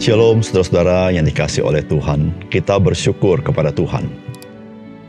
Shalom saudara-saudara yang dikasihi oleh Tuhan, kita bersyukur kepada Tuhan.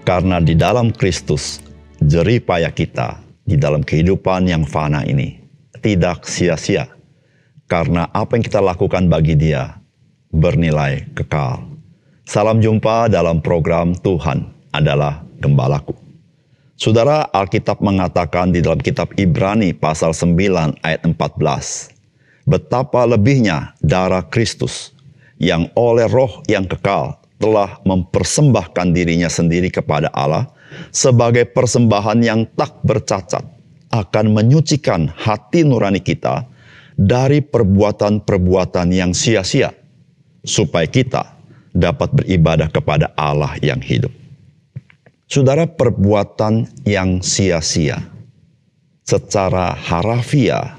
Karena di dalam Kristus, jerih payah kita di dalam kehidupan yang fana ini tidak sia-sia. Karena apa yang kita lakukan bagi Dia bernilai kekal. Salam jumpa dalam program Tuhan adalah Gembalaku. Saudara, Alkitab mengatakan di dalam kitab Ibrani pasal 9 ayat 14. Betapa lebihnya darah Kristus yang oleh roh yang kekal telah mempersembahkan dirinya sendiri kepada Allah sebagai persembahan yang tak bercacat, akan menyucikan hati nurani kita dari perbuatan-perbuatan yang sia-sia, supaya kita dapat beribadah kepada Allah yang hidup. Saudara, perbuatan yang sia-sia secara harafiah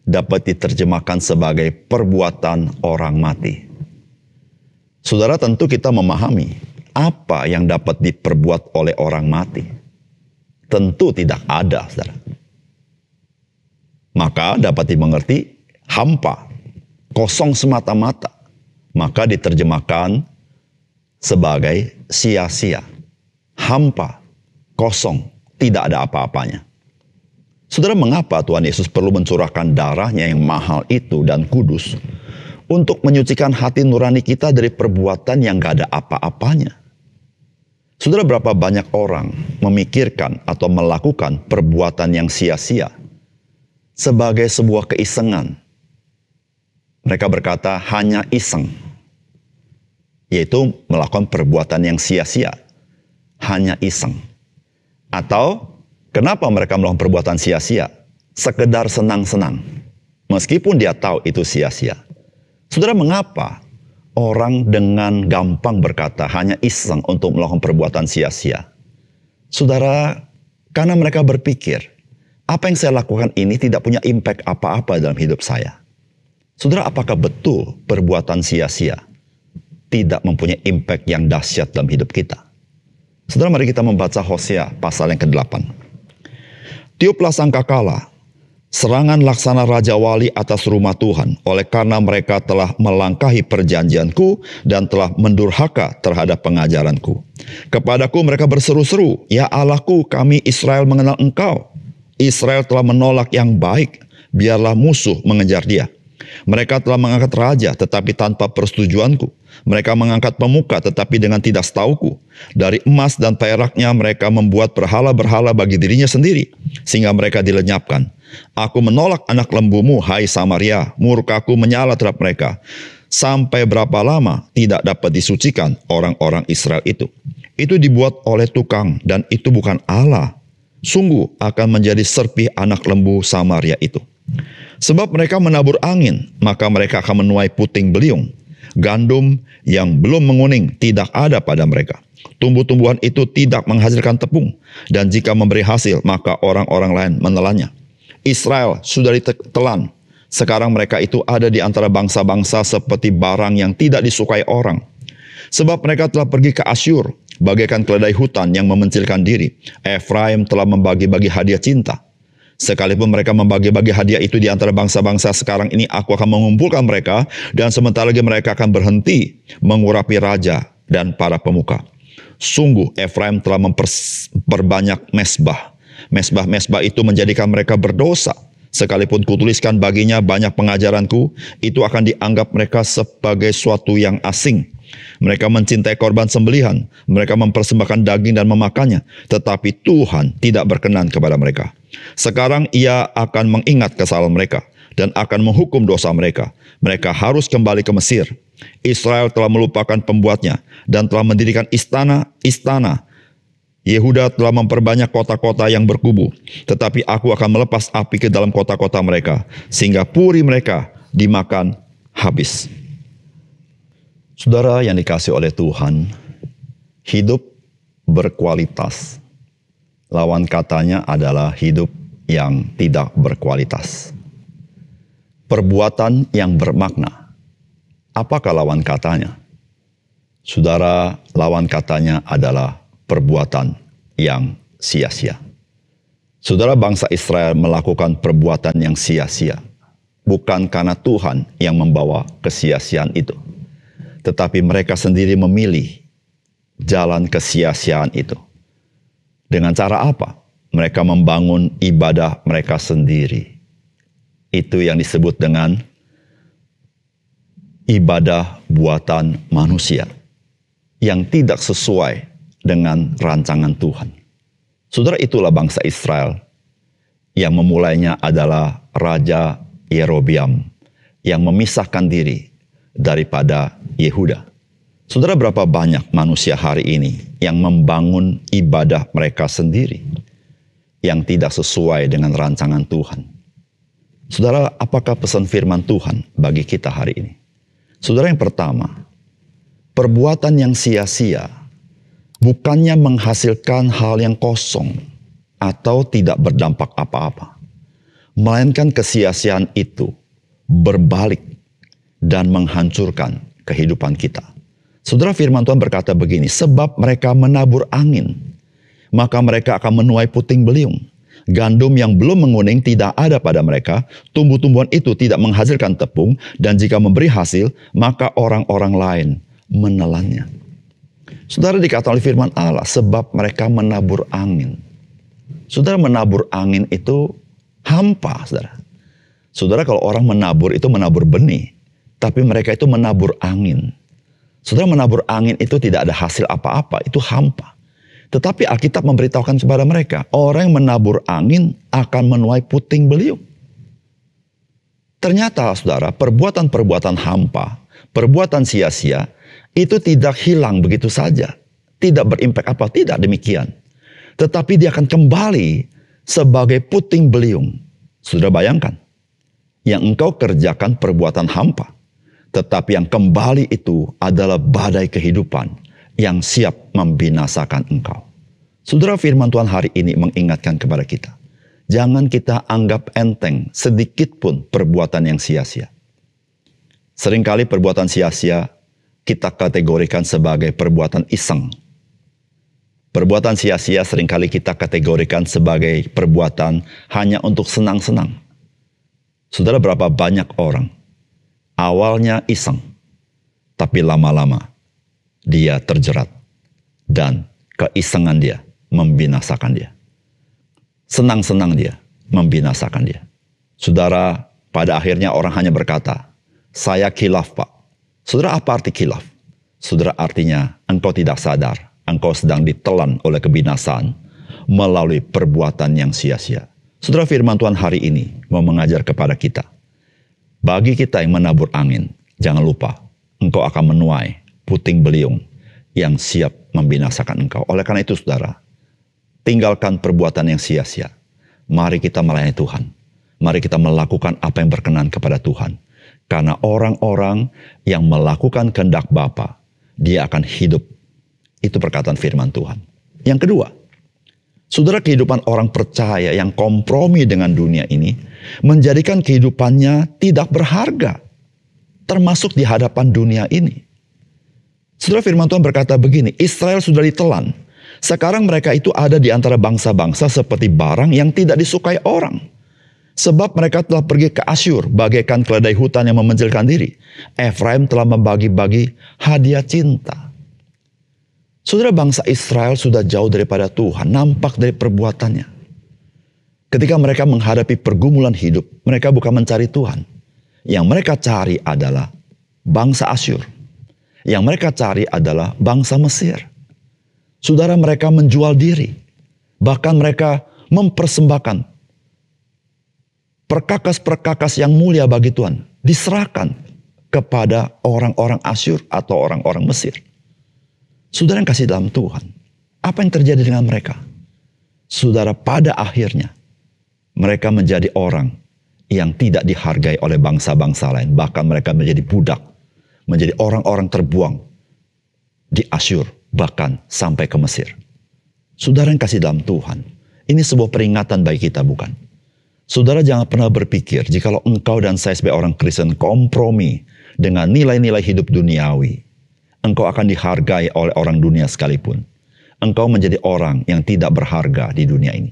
dapat diterjemahkan sebagai perbuatan orang mati. Saudara, tentu kita memahami apa yang dapat diperbuat oleh orang mati. Tentu tidak ada, saudara. Maka dapat dimengerti hampa, kosong semata-mata. Maka diterjemahkan sebagai sia-sia. Hampa, kosong, tidak ada apa-apanya. Saudara, mengapa Tuhan Yesus perlu mencurahkan darahnya yang mahal itu dan kudus untuk menyucikan hati nurani kita dari perbuatan yang gak ada apa-apanya? Saudara, berapa banyak orang memikirkan atau melakukan perbuatan yang sia-sia sebagai sebuah keisengan. Mereka berkata hanya iseng, yaitu melakukan perbuatan yang sia-sia, hanya iseng. Atau kenapa mereka melakukan perbuatan sia-sia? Sekedar senang-senang. Meskipun dia tahu itu sia-sia. Saudara, mengapa orang dengan gampang berkata hanya iseng untuk melakukan perbuatan sia-sia? Saudara, karena mereka berpikir, apa yang saya lakukan ini tidak punya impact apa-apa dalam hidup saya. Saudara, apakah betul perbuatan sia-sia tidak mempunyai impact yang dahsyat dalam hidup kita? Saudara, mari kita membaca Hosea pasal yang ke-8. Tiuplah sangkakala, serangan laksana Raja Wali atas rumah Tuhan, oleh karena mereka telah melangkahi perjanjianku dan telah mendurhaka terhadap pengajaranku. Kepadaku mereka berseru-seru, ya Allahku, kami Israel mengenal Engkau. Israel telah menolak yang baik, biarlah musuh mengejar dia. Mereka telah mengangkat raja tetapi tanpa persetujuanku. Mereka mengangkat pemuka tetapi dengan tidak setauku. Dari emas dan peraknya mereka membuat berhala-berhala bagi dirinya sendiri, sehingga mereka dilenyapkan. Aku menolak anak lembumu, hai Samaria, murkaku menyala terhadap mereka. Sampai berapa lama tidak dapat disucikan orang-orang Israel itu. Itu dibuat oleh tukang dan itu bukan Allah. Sungguh akan menjadi serpih anak lembu Samaria itu. Sebab mereka menabur angin, maka mereka akan menuai puting beliung. Gandum yang belum menguning tidak ada pada mereka. Tumbuh-tumbuhan itu tidak menghasilkan tepung, dan jika memberi hasil, maka orang-orang lain menelannya. Israel sudah ditelan. Sekarang mereka itu ada di antara bangsa-bangsa seperti barang yang tidak disukai orang. Sebab mereka telah pergi ke Asyur, bagaikan keledai hutan yang memencilkan diri. Efraim telah membagi-bagi hadiah cinta. Sekalipun mereka membagi-bagi hadiah itu di antara bangsa-bangsa, sekarang ini aku akan mengumpulkan mereka, dan sementara lagi mereka akan berhenti mengurapi raja dan para pemuka. Sungguh Efraim telah memperbanyak mesbah. Mesbah-mesbah itu menjadikan mereka berdosa. Sekalipun kutuliskan baginya banyak pengajaranku, itu akan dianggap mereka sebagai suatu yang asing. Mereka mencintai korban sembelihan, mereka mempersembahkan daging dan memakannya, tetapi Tuhan tidak berkenan kepada mereka. Sekarang Ia akan mengingat kesalahan mereka dan akan menghukum dosa mereka. Mereka harus kembali ke Mesir. Israel telah melupakan pembuatnya dan telah mendirikan istana-istana. Yehuda telah memperbanyak kota-kota yang berkubu, tetapi aku akan melepas api ke dalam kota-kota mereka, sehingga puri mereka dimakan habis. Saudara yang dikasihi oleh Tuhan, hidup berkualitas. Lawan katanya adalah hidup yang tidak berkualitas. Perbuatan yang bermakna. Apakah lawan katanya? Saudara, lawan katanya adalah perbuatan yang sia-sia. Saudara, bangsa Israel melakukan perbuatan yang sia-sia. bukan karena Tuhan yang membawa kesia-siaan itu. Tetapi mereka sendiri memilih jalan kesia-siaan itu. Dengan cara apa? Mereka membangun ibadah mereka sendiri. Itu yang disebut dengan ibadah buatan manusia yang tidak sesuai dengan rancangan Tuhan. Saudara, itulah bangsa Israel yang memulainya adalah Raja Yerobeam yang memisahkan diri daripada Yehuda. Saudara, berapa banyak manusia hari ini yang membangun ibadah mereka sendiri yang tidak sesuai dengan rancangan Tuhan. Saudara, apakah pesan firman Tuhan bagi kita hari ini? Saudara, yang pertama, perbuatan yang sia-sia bukannya menghasilkan hal yang kosong atau tidak berdampak apa-apa, melainkan kesia-siaan itu berbalik dan menghancurkan kehidupan kita. Saudara, firman Tuhan berkata begini, sebab mereka menabur angin, maka mereka akan menuai puting beliung. Gandum yang belum menguning tidak ada pada mereka, tumbuh-tumbuhan itu tidak menghasilkan tepung, dan jika memberi hasil, maka orang-orang lain menelannya. Saudara, dikatakan oleh firman Allah, sebab mereka menabur angin. Saudara, menabur angin itu hampa, saudara. Saudara, kalau orang menabur itu menabur benih, tapi mereka itu menabur angin. Saudara, menabur angin itu tidak ada hasil apa-apa, itu hampa. Tetapi Alkitab memberitahukan kepada mereka, orang yang menabur angin akan menuai puting beliung. Ternyata, saudara, perbuatan-perbuatan hampa, perbuatan sia-sia, itu tidak hilang begitu saja. Tidak berimpak apa, tidak demikian. Tetapi dia akan kembali sebagai puting beliung. Saudara bayangkan, yang engkau kerjakan perbuatan hampa, tetapi yang kembali itu adalah badai kehidupan yang siap membinasakan engkau. Saudara, firman Tuhan hari ini mengingatkan kepada kita. Jangan kita anggap enteng sedikit pun perbuatan yang sia-sia. Seringkali perbuatan sia-sia kita kategorikan sebagai perbuatan iseng. Perbuatan sia-sia seringkali kita kategorikan sebagai perbuatan hanya untuk senang-senang. Saudara, berapa banyak orang awalnya iseng, tapi lama-lama dia terjerat dan keisengan dia membinasakan dia. Senang-senang dia membinasakan dia. Saudara, pada akhirnya orang hanya berkata, saya khilaf, Pak. Saudara, apa arti khilaf? Saudara, artinya engkau tidak sadar, engkau sedang ditelan oleh kebinasaan melalui perbuatan yang sia-sia. Saudara, firman Tuhan hari ini mau mengajar kepada kita. Bagi kita yang menabur angin, jangan lupa, engkau akan menuai puting beliung yang siap membinasakan engkau. Oleh karena itu, saudara, tinggalkan perbuatan yang sia-sia. Mari kita melayani Tuhan. Mari kita melakukan apa yang berkenan kepada Tuhan. Karena orang-orang yang melakukan kehendak Bapa, dia akan hidup. Itu perkataan firman Tuhan. Yang kedua, saudara, kehidupan orang percaya yang kompromi dengan dunia ini menjadikan kehidupannya tidak berharga, termasuk di hadapan dunia ini. Saudara, firman Tuhan berkata begini, Israel sudah ditelan. Sekarang mereka itu ada di antara bangsa-bangsa seperti barang yang tidak disukai orang. Sebab mereka telah pergi ke Asyur bagaikan keledai hutan yang memencilkan diri. Efraim telah membagi-bagi hadiah cinta. Saudara, bangsa Israel sudah jauh daripada Tuhan, nampak dari perbuatannya. Ketika mereka menghadapi pergumulan hidup, mereka bukan mencari Tuhan. Yang mereka cari adalah bangsa Asyur. Yang mereka cari adalah bangsa Mesir. Saudara, mereka menjual diri. Bahkan mereka mempersembahkan perkakas-perkakas yang mulia bagi Tuhan. Diserahkan kepada orang-orang Asyur atau orang-orang Mesir. Saudara yang kasih dalam Tuhan, apa yang terjadi dengan mereka? Saudara, pada akhirnya mereka menjadi orang yang tidak dihargai oleh bangsa-bangsa lain. Bahkan mereka menjadi budak, menjadi orang-orang terbuang di Asyur, bahkan sampai ke Mesir. Saudara yang kasih dalam Tuhan, ini sebuah peringatan bagi kita, bukan? Saudara, jangan pernah berpikir jikalau engkau dan saya sebagai orang Kristen kompromi dengan nilai-nilai hidup duniawi, engkau akan dihargai oleh orang dunia sekalipun. Engkau menjadi orang yang tidak berharga di dunia ini.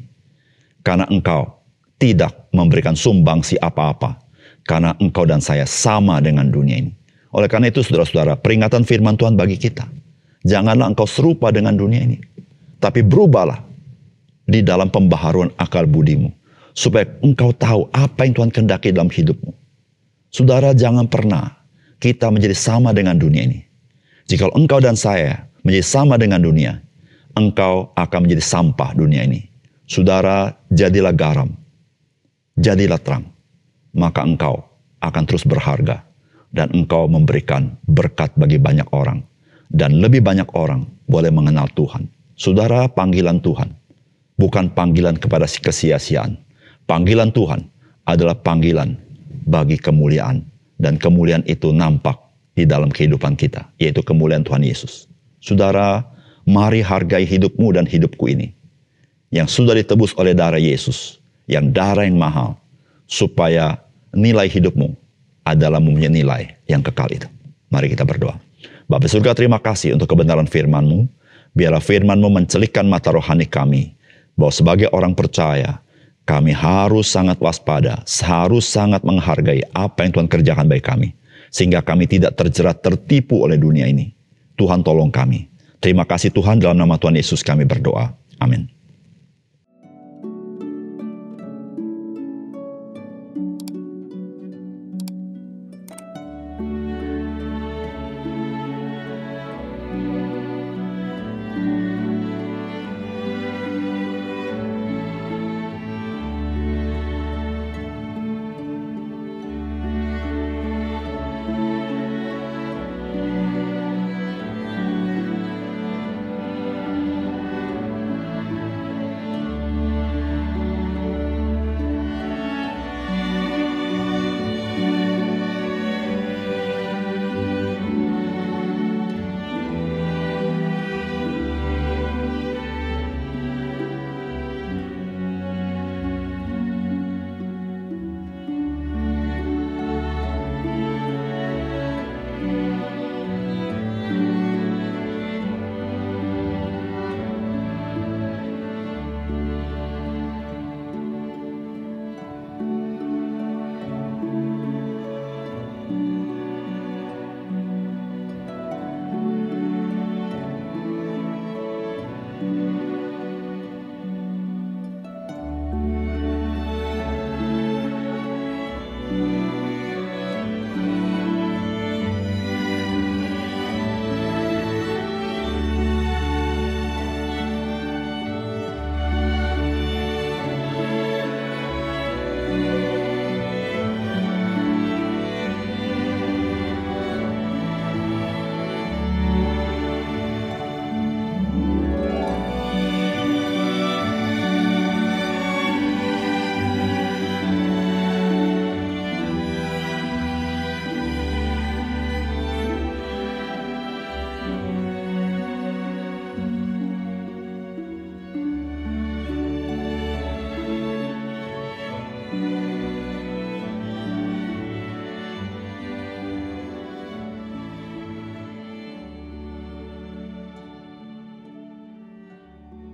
Karena engkau tidak memberikan sumbangsi apa-apa. Karena engkau dan saya sama dengan dunia ini. Oleh karena itu saudara-saudara, peringatan firman Tuhan bagi kita. Janganlah engkau serupa dengan dunia ini. Tapi berubahlah di dalam pembaharuan akal budimu. Supaya engkau tahu apa yang Tuhan kehendaki dalam hidupmu. Saudara, jangan pernah kita menjadi sama dengan dunia ini. Jika engkau dan saya menjadi sama dengan dunia, engkau akan menjadi sampah dunia ini. Saudara, jadilah garam, jadilah terang, maka engkau akan terus berharga, dan engkau memberikan berkat bagi banyak orang, dan lebih banyak orang boleh mengenal Tuhan. Saudara, panggilan Tuhan bukan panggilan kepada kesia-siaan. Panggilan Tuhan adalah panggilan bagi kemuliaan, dan kemuliaan itu nampak di dalam kehidupan kita, yaitu kemuliaan Tuhan Yesus. Saudara, mari hargai hidupmu dan hidupku ini, yang sudah ditebus oleh darah Yesus, yang darah yang mahal, supaya nilai hidupmu adalah mempunyai nilai yang kekal itu. Mari kita berdoa. Bapa surga, terima kasih untuk kebenaran firman-Mu. Biarlah firman-Mu mencelikkan mata rohani kami, bahwa sebagai orang percaya, kami harus sangat waspada, harus sangat menghargai apa yang Tuhan kerjakan bagi kami. Sehingga kami tidak terjerat, tertipu oleh dunia ini. Tuhan tolong kami. Terima kasih Tuhan, dalam nama Tuhan Yesus kami berdoa. Amin.